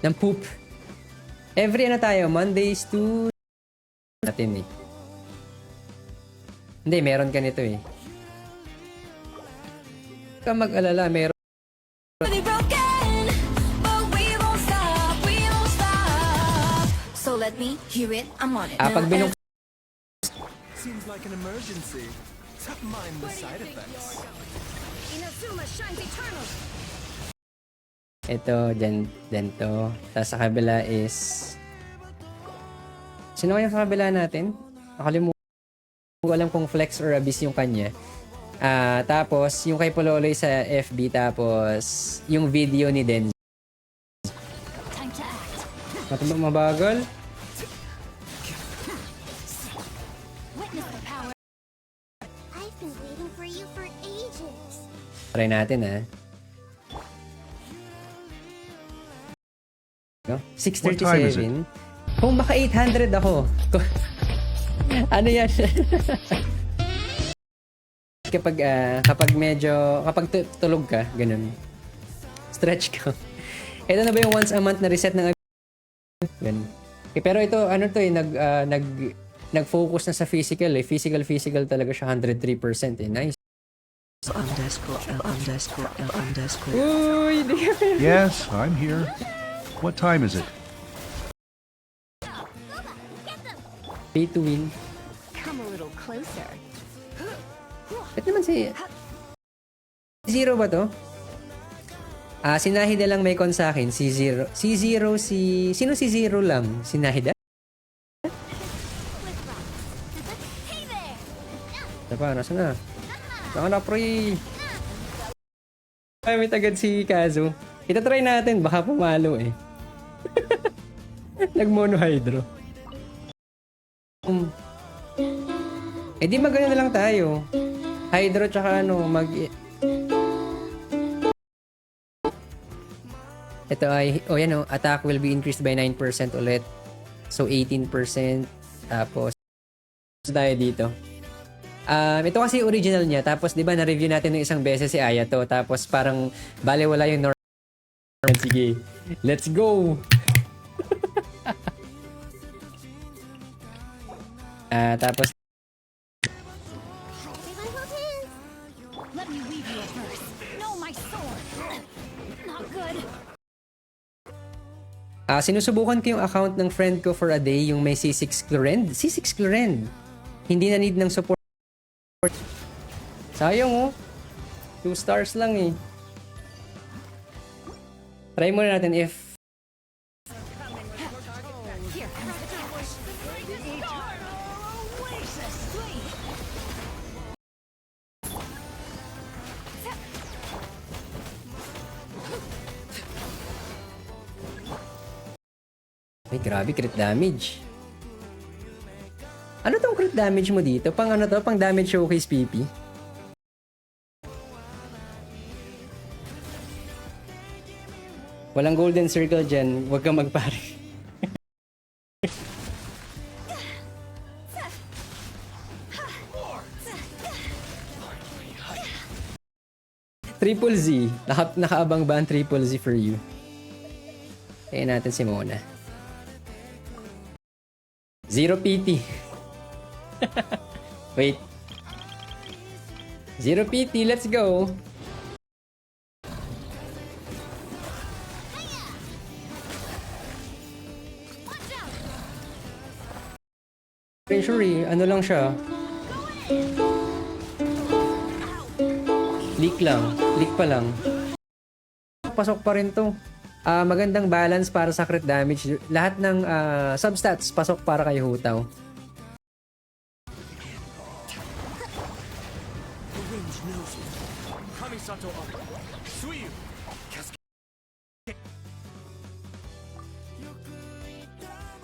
ng poop. Every ano tayo, Mondays to natin eh. Hindi, meron ka nito eh. Huwag kang mag-alala, meron. So let me hear it. I'm on it. Pag binuk... Seems like an emergency. Don't mind the side effects. Inazuma shines eternal. Ito, dyan to. Tapos sa kabila is... Sino kaya sa kabila natin? Nakalimutan ko alam kung Flex or Abyss yung kanya. Tapos, yung kay Pololoy sa FB, tapos yung video ni Denz. Time to act. Mabagal? Witness the power. I've been waiting for you for ages. Try natin No? What time is 6:37. Kung maka 800 ako. Ano yan? kapag medyo tulog ka, ganun. Stretch ka. Ito na ba yung once a month na reset ng ganun. Okay, pero ito ano to nag-focus na sa physical eh. Physical talaga siya 103% eh. Nice. Uy, di ka Yes, I'm here. What time is it? pay to win. Come a little closer. Ba't naman si... Zero ba to? Si Nahida lang may con sa akin. Si Zero. Sino si Zero lang? Si Nahida? Hey there. Ito pa, nasa na? Saan ka na, pre? Ay, may tagad si Kazu. Itatry natin, baka pumalo eh. Nag-monohydro. Di magano na lang tayo. Hydro tsaka Ito ay, yan attack will be increased by 9% ulit. So 18%. Tapos, tayo dito. Ito kasi original niya. Tapos, di ba, na-review natin ng isang beses si Ayato. Tapos, parang, baliwala yung normal. Sige, let's go! Tapos, Everyone hold hands. Let me weave you a verse. No, my sword. Not good. sinusubukan ko yung account ng friend ko for a day, yung may C6 Clorend. C6 Clorend. Hindi na need ng support. Sayang 2 stars lang eh. Try muna natin if... Ay, grabe, crit damage. Ano tong crit damage mo dito? Pang ano to? Pang damage showcase PP? Walang golden circle dyan. Huwag kang magpare. Triple Z. Nakaabang ba ang Triple Z for you? Kaya natin si Mona. 0 PT. Wait. 0 PT, let's go. Sure, ano lang siya. Leak lang. Leak pa lang. Pasok pa rin to. Magandang balance para sa crit damage. Lahat ng substats pasok para kay Hutaw.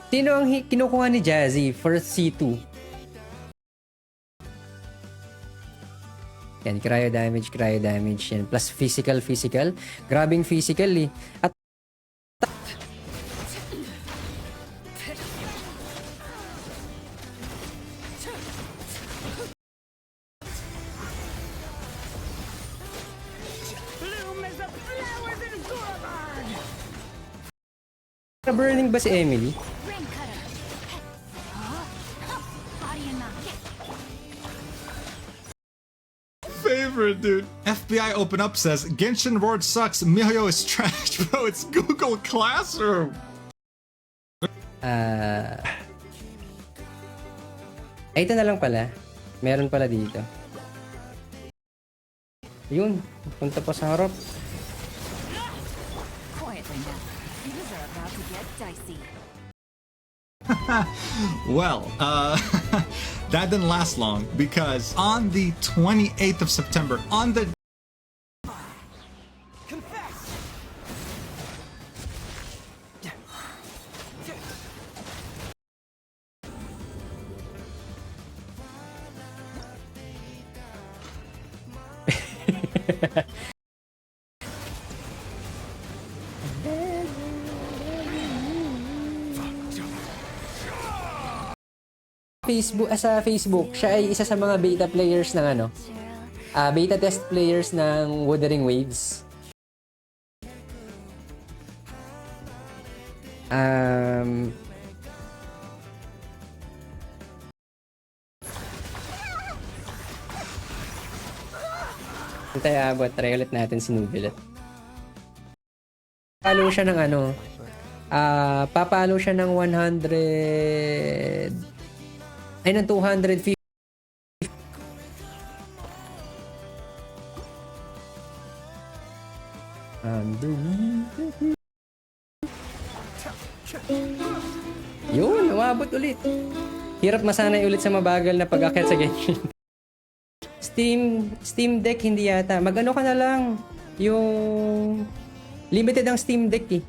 Sino ang kinukuha ni Jazzy for C2? Yan, cryo damage. Yan, plus physical. Grabing physical eh. At Na-burning ba si Emily? Rain cutter. Body and knock. Favorite, dude. FBI Open Up says Genshin Roar sucks. MiHoYo is trash, bro. It's Google Classroom. Ito na lang pala. Meron pala dito. Yun. Punta pa sa harap. Quietly now. Things are about to get dicey. Well, that didn't last long because on the 28th of September, on the Sa Facebook, siya ay isa sa mga beta players ng ano, beta test players ng Wuthering Waves. Tayo abot, try ulit natin si Nubilet. Papalo siya ng ano, papalo siya ng 100, ay ng 250. Yun, umabot ulit. Hirap masanay ulit sa mabagal na pag-akyat sa Genshin. Steam Deck hindi yata. Mag-ano ka na lang. Yung limited ang Steam Deck eh.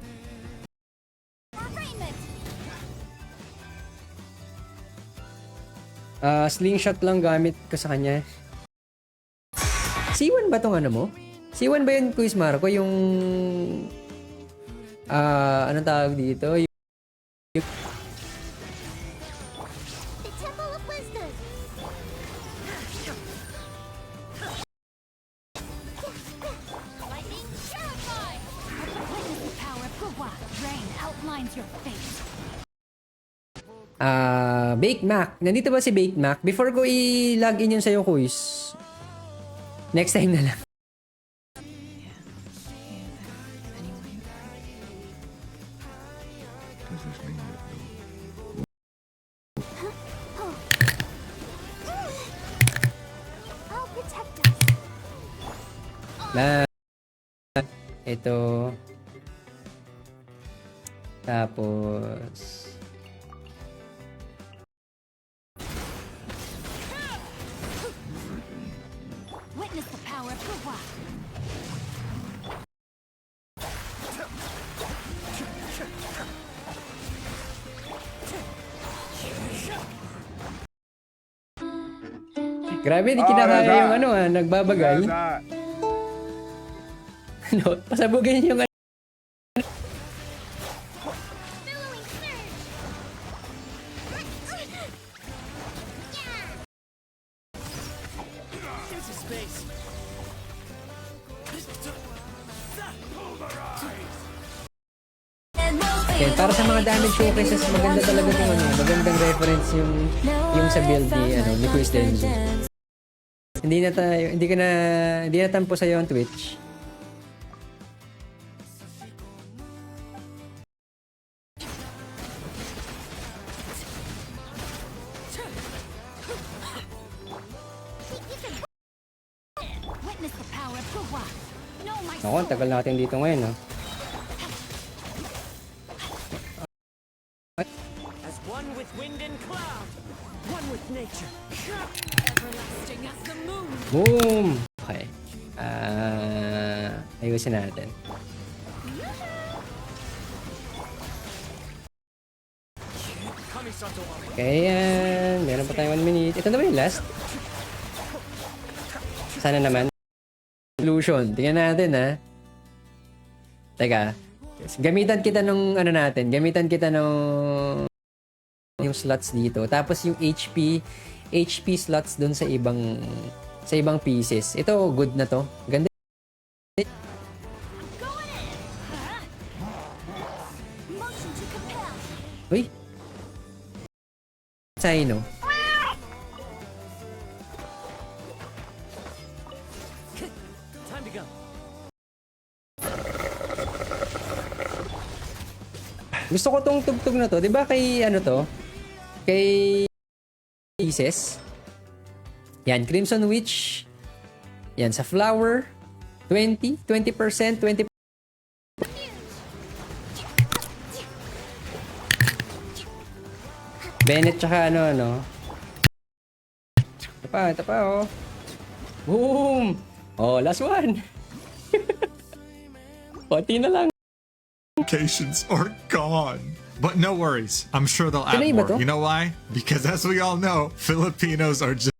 Slingshot lang gamit ko sa kanya. C1 ba tong ano mo? C1 ba yun, Quiz Marco? Yung anong tawag dito? The Temple of Wisdom. Lightning terrified. Witness the power of Gua. Rain outlines your fate. Bake Mac. Nandito ba si Bake Mac? Before ko i-log in yun sa'yo, Quiz. Next time na lang. I'll protect us. Ito. Tapos Witness the power of Gua. grabe, di kinakaya yung ano nagbabagal. Ano, pasabugin yung Billowing surge. Into space. Okay, para sa mga damage showcases, maganda talaga yung ano, magandang reference yung sa build ni Quiz Denji. Hindi na tampo sa on Twitch. Witness the power of Gua. No, my Ako, ang tagal natin dito ngayon, no? As one with wind and cloud. One with nature. everlasting as the moon. Boom! Okay. Ayusin natin. Kamisato Wami. Okay, yan. Meron pa tayo 1 minute. Ito na ba yung last? Sana naman. Illusion. Tingnan natin, ha? Teka. Gamitan kita nung ano natin. Gamitan kita nung yung slots dito. Tapos yung HP slots dun sa ibang pieces. Ito, good na to. Ganda. Potion to compel. Uy! Sino? Time to go. Gusto ko tong tugtog na to. Di ba kay ano to? Kay Isis. Yan, Crimson Witch. Yan, sa Flower. 20%, 20%. Bennett tsaka ano. Ito pa, oh. Boom! Oh, last one. Konti na lang. Locations are gone. But no worries. I'm sure they'll add Pinay ba more. to? You know why? Because as we all know, Filipinos are just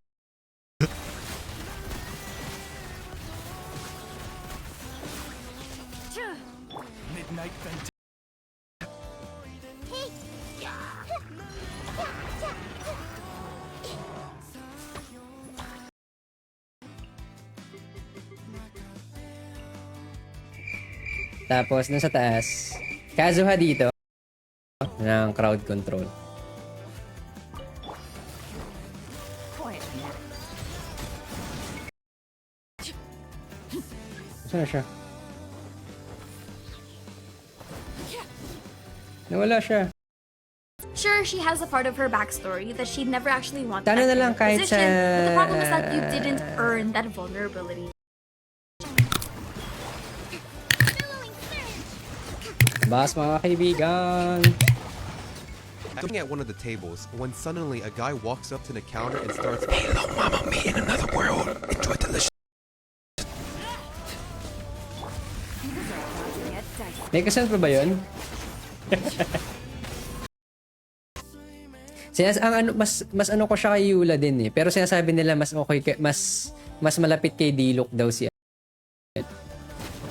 Midnight Fantasy. Tapos, dun sa taas, Kazuha dito ng crowd control. Saan na siya? Nawala siya. Sure, she has a part of her backstory that she never actually wanted Sana that na lang kind of kahit position, sa- but the problem is that you didn't earn that vulnerability. Bas mga kaibigan. Looking at one of the tables when suddenly a guy walks up to the counter and starts May kasunod pa ba yun? ang ano, mas ano ko siya kay Yula din eh. Pero sinasabi nila mas okay mas malapit kay Diluc daw si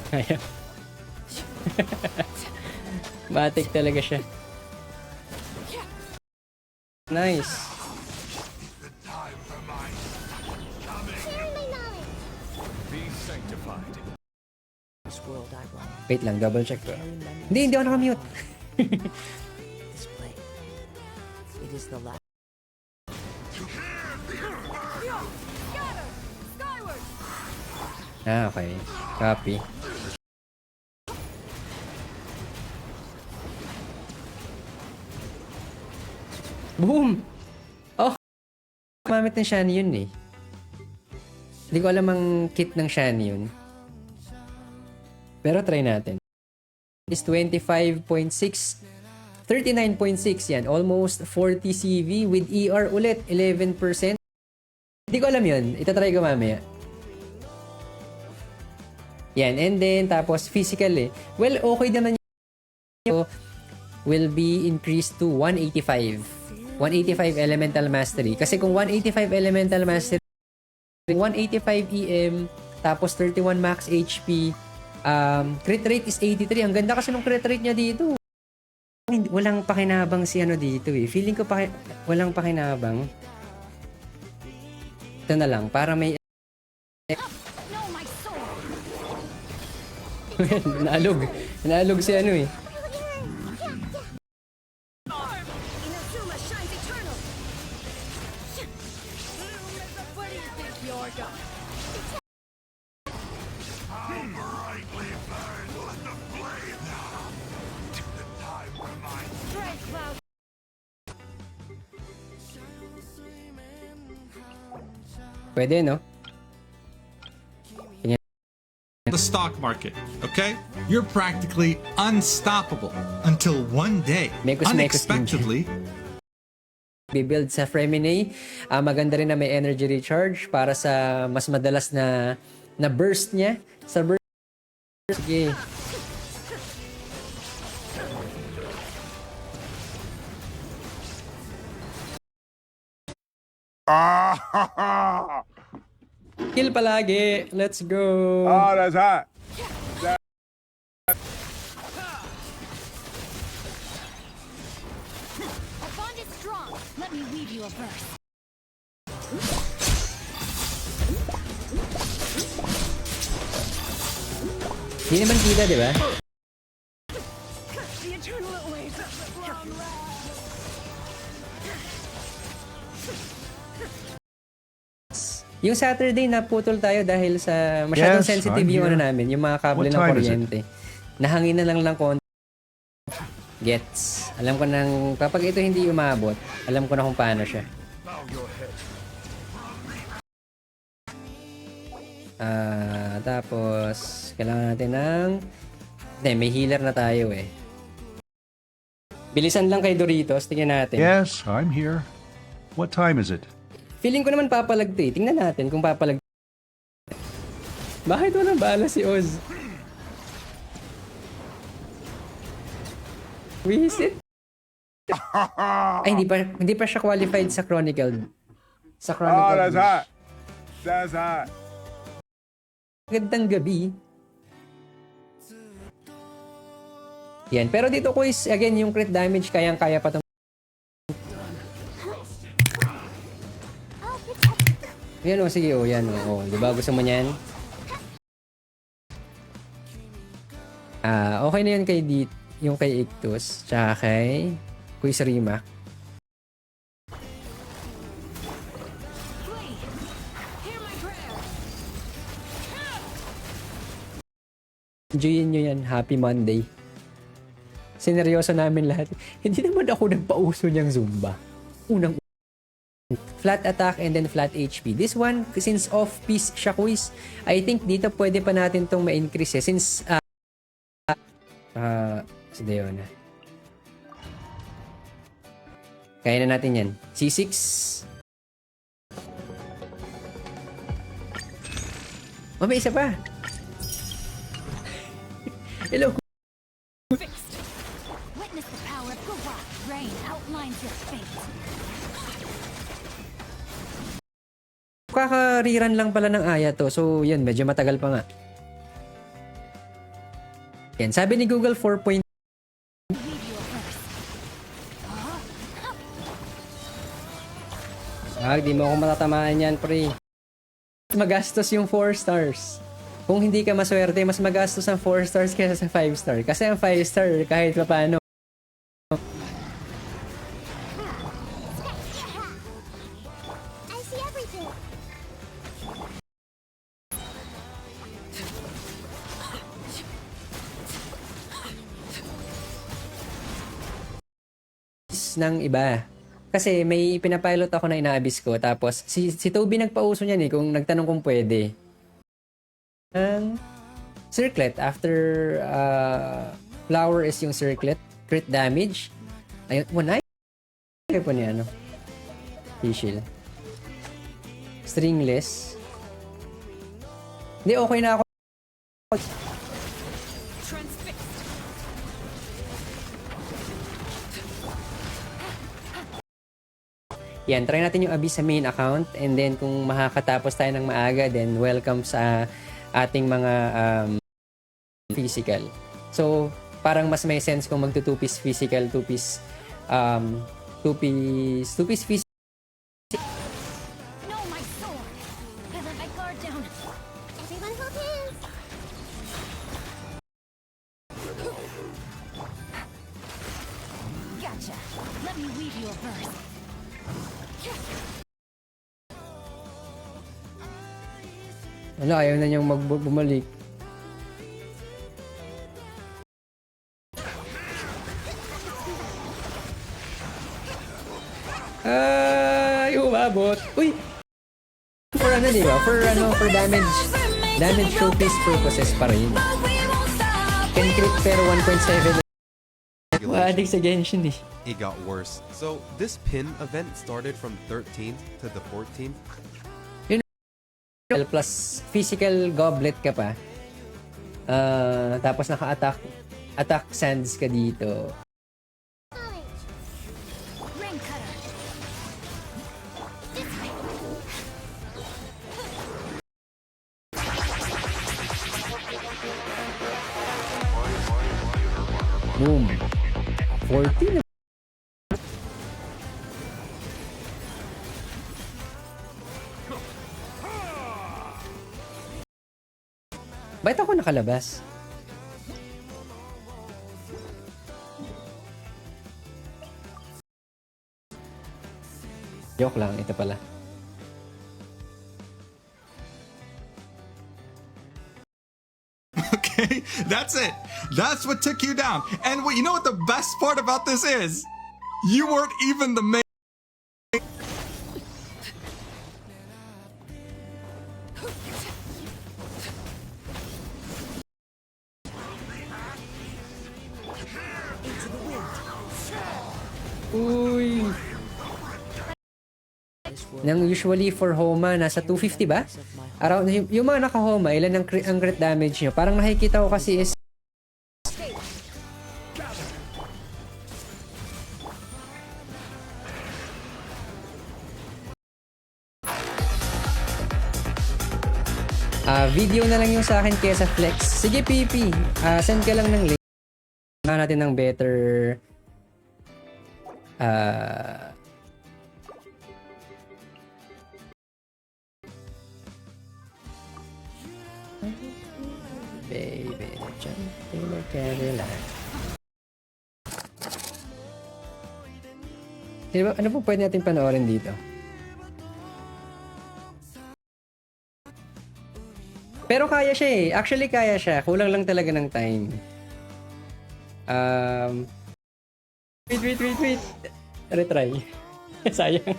Kaya. Matik talaga siya. Nice. Sharing my knowledge. Be sanctified. This world I run, Wait lang, double check ko. carry memories Hindi ako nakamute. this play. It is the last. Ah, okay. Copy. Boom! Oh! Mamit ng Shani yun eh. Hindi ko alam ang kit ng Shani yun. Pero try natin. Is 25.6 39.6 yan. Almost 40 CV with ER ulit. 11%. Hindi ko alam yun. Itatry ko mamaya. Yan. And then, tapos physical eh. Well, okay naman yun. Will be increased to 185. 185 Elemental Mastery. Kasi kung 185 Elemental Mastery, 185 EM, tapos 31 max HP, crit rate is 83. Ang ganda kasi nung crit rate niya dito. Walang pakinabang si ano dito eh. Feeling ko walang pakinabang. Ito na lang, para may No, my soul. naalog si ano eh. Inazuma shines eternal. What do you think you're going? Strike cloud. Pwede, no? the stock market, okay? You're practically unstoppable until one day, Mekos-mekos unexpectedly, Bibuild sa Fremine. Maganda rin na may energy recharge para sa mas madalas na burst niya. Sa burst. Sige. Kill palagi. Let's go. That's hot. Our bond is strong. Let me weave you a verse. Hindi naman kita, di ba? The eternal Yung Saturday naputol tayo dahil sa masyadong Yes, sensitive I'm yung ano here. namin, yung mga kable What ng time is it? kuryente. Nahangin na lang ng konti. Gets. Alam ko nang kapag ito hindi umabot, alam ko na kung paano siya. Tapos kailangan natin ng may healer na tayo eh. Bilisan lang kay Doritos, tingnan natin. Yes, I'm here. What time is it? Feeling ko naman papalag to eh. Tingnan natin kung papalag. Bakit walang bala si Oz? Visit? Ay, hindi pa siya qualified sa Chronicle. Sa Chronicle. Oh, that's hot. That's hot. Magandang gabi. Yan. Pero dito ko is, again, yung crit damage, kayang-kaya pa itong... Yan o, sige o, yan o. Diba gusto mo niyan? Okay na yan kay yung kay Ictus, tsaka kay Quiz Rimac. Enjoyin nyo yan. Happy Monday. Sineryoso namin lahat. Hindi naman ako nagpauso niyang Zumba. Unang flat attack and then flat HP. This one, since off-piece siya quiz, I think dito pwede pa natin itong ma-increase eh. Since, si Deona. Kaya na natin yan. C6. Oh, may isa pa. Hello. Witness the power of Gura. Rain outlines your fate. Kakariran lang pala ng Aya to. So, yun. Medyo matagal pa nga. Yan. Sabi ni Google 4. Di mo ako matatamaan yan, pre. Magastos yung 4 stars. Kung hindi ka maswerte, mas magastos ang 4 stars kaysa sa 5 star. Kasi ang 5 star, kahit pa paano. I see everything. Ng iba. Kasi may pinapilot ako na inaabis ko. Tapos, si Toby nagpauso niyan eh, kung nagtanong kung pwede. Circlet. After flower is yung circlet. Crit damage. Ayun. One kaya po niya, ano? Fischl. Stringless. Hindi, okay na ako. Yan, try natin yung Abyss sa main account and then kung makakatapos tayo ng maaga, then welcome sa ating mga physical. So, parang mas may sense kung magto 2-piece physical, 2-piece physical. No, my sword. I let my guard down. Everyone hold hands. Gotcha. Let me weave you a verse. Ano, ayaw na niyang bumalik. Ay, umabot. Uy! For ano, di ba? For damage showcase purposes pa rin. Can crit pero 1.7. Addict sa Genshin eh. It got worse. So this pin event started from 13th to the 14th. Plus physical goblet ka pa. Tapos attack sands ka dito. Ring cutter. This way. Boom. 14. Ba't ako nakalabas? Joke lang, ito pala. Okay, that's it. That's what took you down. And you know what the best part about this is? You weren't even the main. Uy! Nang usually for Homa, nasa 250 ba? Around, yung mga naka-Homa, ilan ang crit damage nyo? Parang nakikita ko kasi is video na lang yung sa akin kesa flex. Sige, PP. Send ka lang ng link. Saka natin ng better baby, Taylor Cadillac. Ano po pwede natin panoorin dito? Pero kaya siya eh. Actually, kaya siya. Kulang lang talaga ng time. Wait. Retry. Sayang.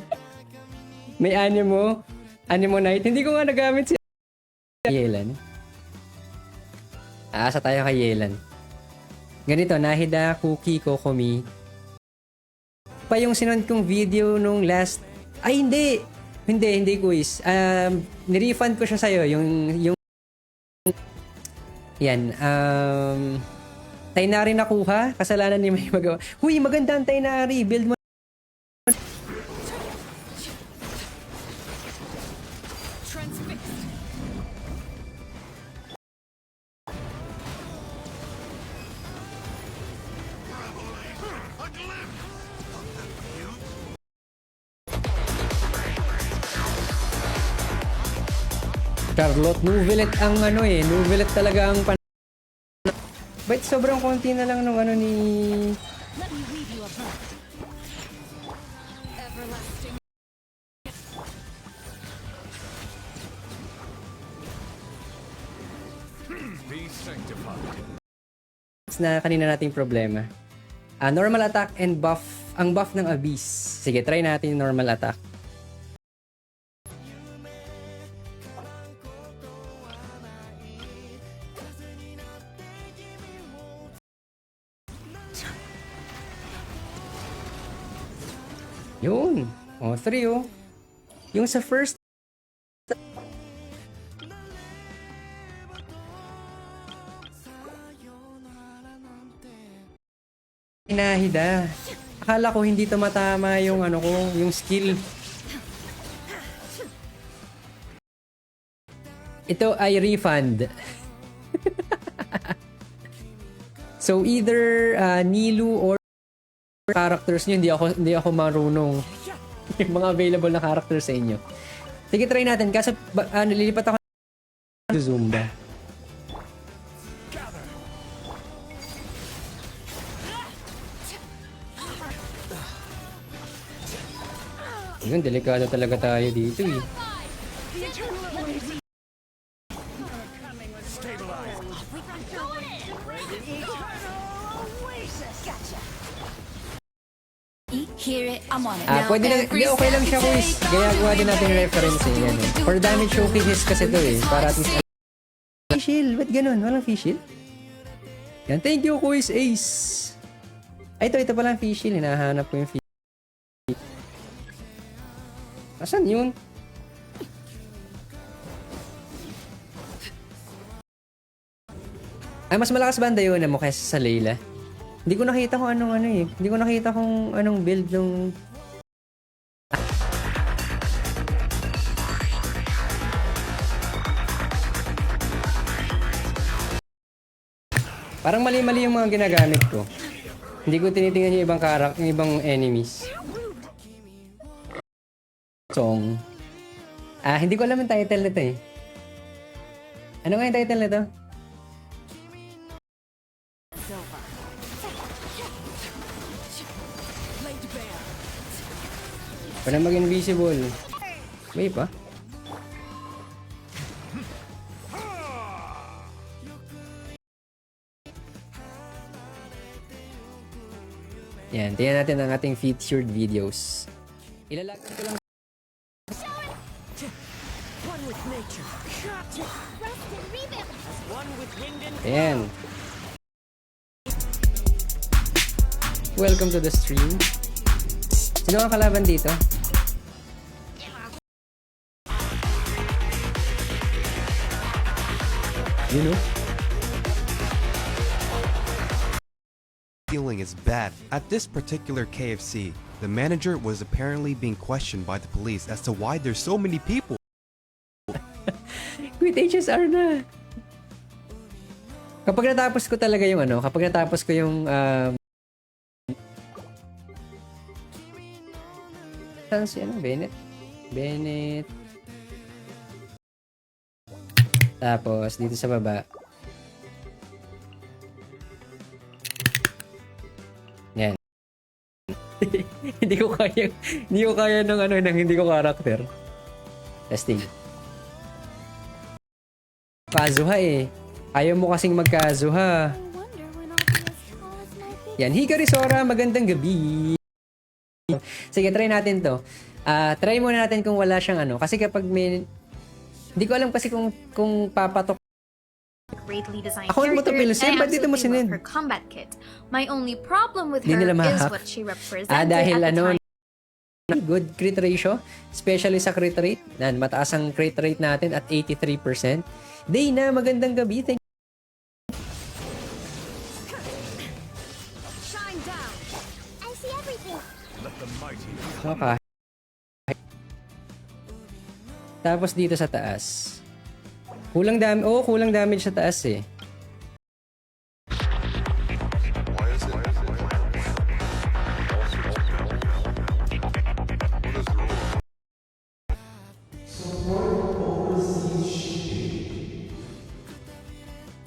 May Animo Night. Hindi ko nga nagamit si Yelan. Aasa tayo kay Yelan. Ganito, Nahida Cookie Kokomi. Pa yung sinund kong video nung last... Ay, hindi! Hindi quiz. Nirefund ko siya sa'yo. Yung yan. Tainari nakuha. Kasalanan ni may magawa. Huy, maganda ang Tainari. Build mo. Charlotte, Nuvelet ang Nuvelet talaga ang But sobrang konti na lang nung ni... Let me weave you a bow. Everlasting. Be sanctified. na kanina nating problema. Normal attack and buff. Ang buff ng Abyss. Sige, try natin yung normal attack. Yun. 3 oh. Yung sa first Nahida. Akala ko hindi tumatama yung yung skill. Ito ay refund. So either Nilu or characters nyo, hindi ako marunong. Yung mga available na characters sa inyo. Sige, try natin. Kaso nililipat ako sa Zumba. Yun, delikado talaga tayo dito eh. Hear it, I'm on it. Pwede na, hindi, okay lang siya quiz. Gagawa din natin reference eh. Yan, eh. For damage showcases kasi to eh. Para at least... Fish-shield, ba't ganun? Walang fish-shield? Yan, thank you quiz Ace. Ay, ito palang fish-shield. Hinahanap ko yung fish-shield. Asan yun? Ay, mas malakas ba ang Diona mo kaysa sa Layla? Hindi ko nakita kung anong eh. Hindi ko nakita kung anong build ng... Parang mali-mali yung mga ginagamit ko. Hindi ko tinitingnan yung ibang yung ibang enemies. Song. Hindi ko alam yung title nito eh. Ano nga yung title nito? Para mag-invisible. May pa? Yan, tingnan natin ang ating featured videos. Ilalagay ko lang. One with nature. Rest and rebuild. One with wind and Ayan. Welcome to the stream. Sino ang kalaban dito? You know? Feeling is bad. At this particular KFC, the manager was apparently being questioned by the police as to why there's so many people. Quit HSR na. Kapag natapos ko talaga yung kapag natapos ko yung saan si Bennett? Bennett. Tapos dito sa baba. Yan. hindi ko kaya ng ng hindi ko karakter. Testing. Kazuha eh. Ayaw mo kasing magkazuha. I wonder when I'll be as tall as my big Yan, Hikari Sora, magandang gabi. Sige, try natin to. Try muna natin kung wala siyang kasi kapag may hindi ko alam kasi kung papatok. Greatly designed Ako mo to, character, Pilsen, and I ba't dito mo absolutely sinend? love her combat kit. My only problem with Di her nila is ma-hack. what she represented Dahil at the time. good crit ratio, especially sa crit rate. Yan, mataas ang crit rate natin at 83%. Dana, magandang gabi. Thank shine down. I see everything. Okay. Tapos dito sa taas. Kulang damage sa taas eh.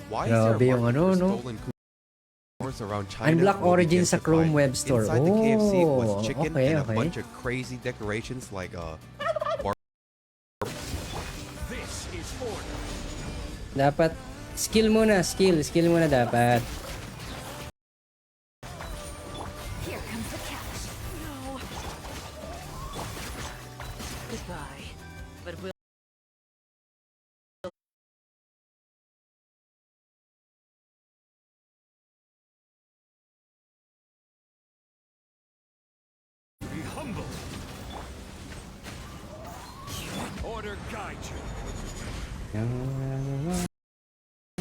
Why is there Grabe a yung market for no? stolen coupons around China? Unblock will be origin sa Chrome justified. Web Store. Inside the KFC was Oh, chicken okay, and okay. a bunch of crazy decorations like Dapat skill muna dapat. Here comes the catch. goodbye. But we'll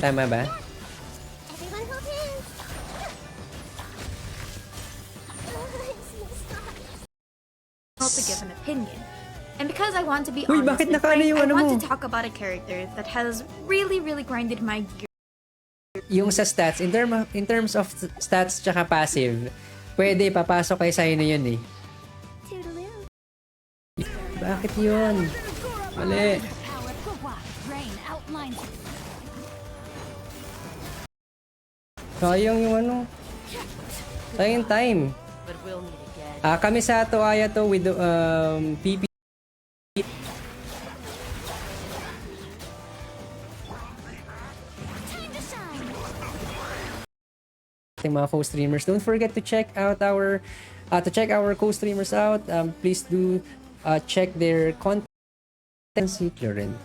Tama ba? Everyone hold hands. To give an opinion. And because I want to be Uy, honest bakit and nakaano frank, yung I ano want mo? to talk about a character that has really grinded my gears. Yung sa stats, in terms of stats tsaka passive, pwede papasok kay Saino yun eh. Toodaloo. Bakit yun? Mali. Power Gugwa. Rain outlines. Sayang yung sayang time. but we'll meet again. Kami sa Toaya to with PP. Time to shine. Ating mga co-streamers. Don't forget to check out our co-streamers out. Please do check their content. Si Clorin.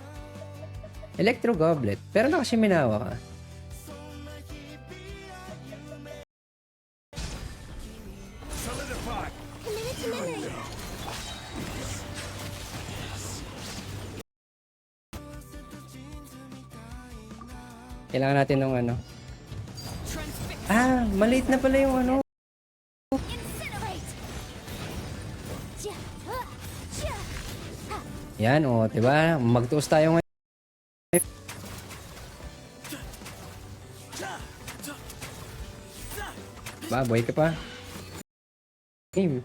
Electro Goblet. Pero na kasi minawa ka. Committed to memory. Kailangan natin ng maliit na pala yung Incinerate. Chia. Chia. Yan, diba? Magtuos tayo ngayon. Baboy ka pa. Game.